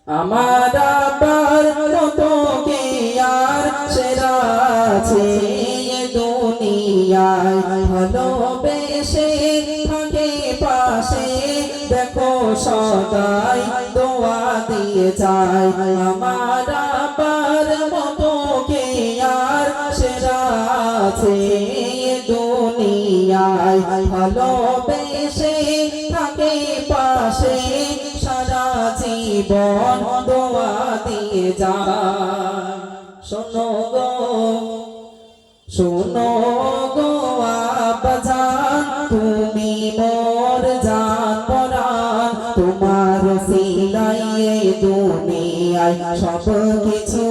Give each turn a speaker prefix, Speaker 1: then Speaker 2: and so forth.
Speaker 1: আমার আব্বার মতো কে আর সেরা আছে দুনিয়ায়, ভালোবেসে থাকে পাশে, দেখো সদাই দোয়া দিয়ে যায়। আমার আব্বার মতো কে আর সেরা আছে দুনিয়ায়, ভালোবেসে থাকে পাশে, সারা জীবন দোয়া দিয়ে যায়। শোনো গো শোনো গো আব্বাজান, তুমি মোর জান পরাণ, তোমার সিলাই দুনিয়ায় সব কিছু